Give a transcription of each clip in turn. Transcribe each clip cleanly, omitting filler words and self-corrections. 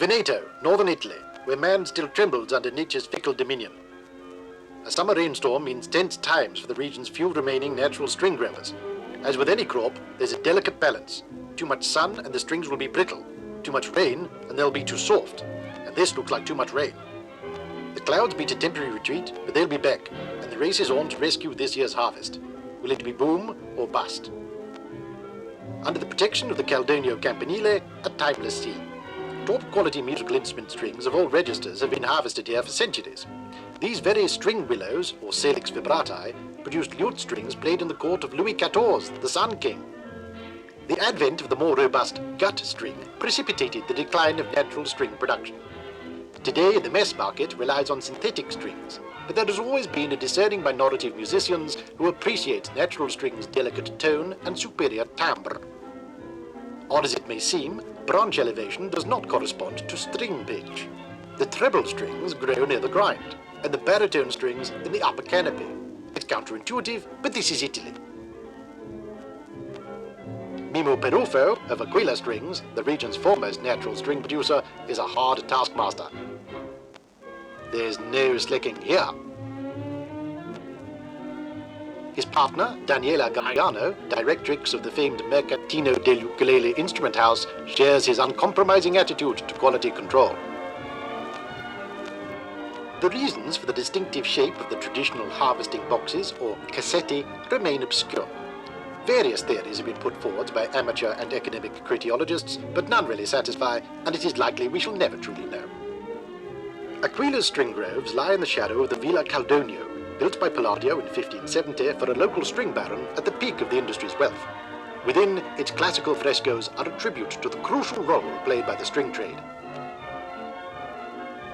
Veneto, northern Italy, where man still trembles under nature's fickle dominion. A summer rainstorm means tense times for the region's few remaining natural string growers. As with any crop, there's a delicate balance. Too much sun and the strings will be brittle. Too much rain and they'll be too soft. And this looks like too much rain. The clouds beat a temporary retreat, but they'll be back, and the race is on to rescue this year's harvest. Will it be boom or bust? Under the protection of the Caldonio Campanile, a timeless scene. Top-quality musical instrument strings of all registers have been harvested here for centuries. These very string willows, or Salix vibrati, produced lute strings played in the court of Louis XIV, the Sun King. The advent of the more robust gut string precipitated the decline of natural string production. Today, the mass market relies on synthetic strings, but there has always been a discerning minority of musicians who appreciate natural strings' delicate tone and superior timbre. Odd as it may seem, branch elevation does not correspond to string pitch. The treble strings grow near the grind, and the baritone strings in the upper canopy. It's counterintuitive, but this is Italy. Mimo Perufo of Aquila Strings, the region's foremost natural string producer, is a hard taskmaster. There's no slicking here. His partner, Daniela Gaiano, directrix of the famed Mercatino del Ukulele Instrument House, shares his uncompromising attitude to quality control. The reasons for the distinctive shape of the traditional harvesting boxes, or cassetti, remain obscure. Various theories have been put forward by amateur and academic critiologists, but none really satisfy, and it is likely we shall never truly know. Aquila's string groves lie in the shadow of the Villa Caldonio, built by Palladio in 1570 for a local string baron at the peak of the industry's wealth. Within, its classical frescoes are a tribute to the crucial role played by the string trade.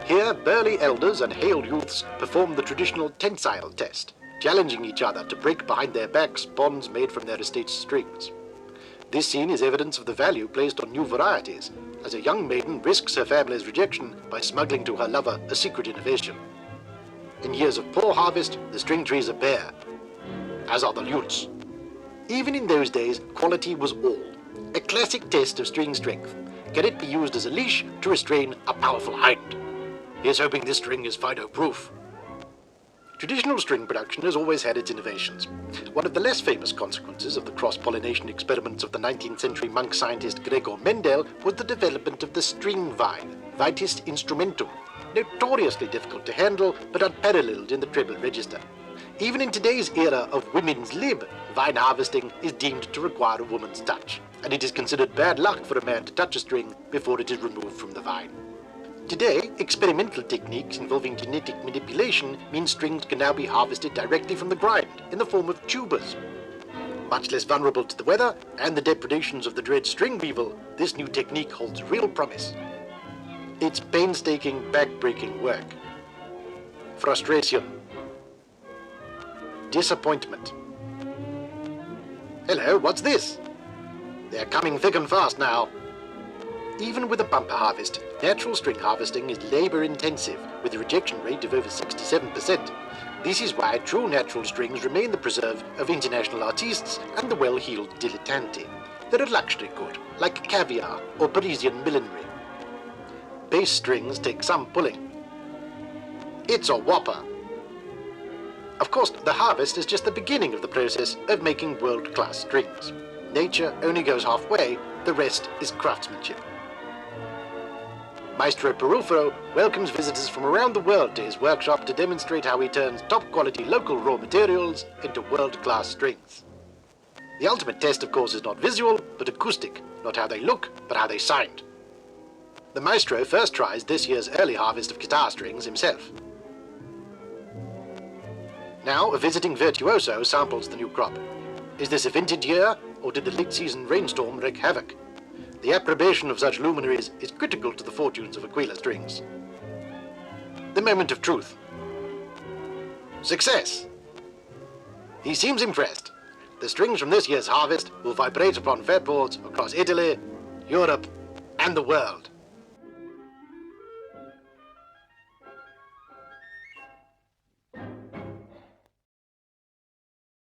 Here, burly elders and hale youths perform the traditional tensile test, challenging each other to break behind their backs bonds made from their estate's strings. This scene is evidence of the value placed on new varieties, as a young maiden risks her family's rejection by smuggling to her lover a secret innovation. In years of poor harvest, the string trees are bare, as are the lutes. Even in those days, quality was all. A classic test of string strength. Can it be used as a leash to restrain a powerful hind? Here's hoping this string is Fido-proof. Traditional string production has always had its innovations. One of the less famous consequences of the cross-pollination experiments of the 19th century monk scientist Gregor Mendel was the development of the string vine, Vitis instrumentum, notoriously difficult to handle but unparalleled in the treble register. Even in today's era of women's lib, vine harvesting is deemed to require a woman's touch, and it is considered bad luck for a man to touch a string before it is removed from the vine. Today, experimental techniques involving genetic manipulation mean strings can now be harvested directly from the grind in the form of tubers. Much less vulnerable to the weather and the depredations of the dread string weevil, this new technique holds real promise. It's painstaking, back-breaking work. Frustration. Disappointment. Hello, what's this? They're coming thick and fast now. Even with a bumper harvest, natural string harvesting is labor-intensive, with a rejection rate of over 67%. This is why true natural strings remain the preserve of international artistes and the well-heeled dilettanti. They're a luxury good, like caviar or Parisian millinery. Bass strings take some pulling. It's a whopper. Of course, the harvest is just the beginning of the process of making world-class strings. Nature only goes halfway, the rest is craftsmanship. Maestro Perufo welcomes visitors from around the world to his workshop to demonstrate how he turns top-quality local raw materials into world-class strings. The ultimate test, of course, is not visual, but acoustic, not how they look, but how they sound. The maestro first tries this year's early harvest of guitar strings himself. Now, a visiting virtuoso samples the new crop. Is this a vintage year, or did the late-season rainstorm wreak havoc? The approbation of such luminaries is critical to the fortunes of Aquila strings. The moment of truth. Success! He seems impressed. The strings from this year's harvest will vibrate upon fretboards across Italy, Europe, and the world.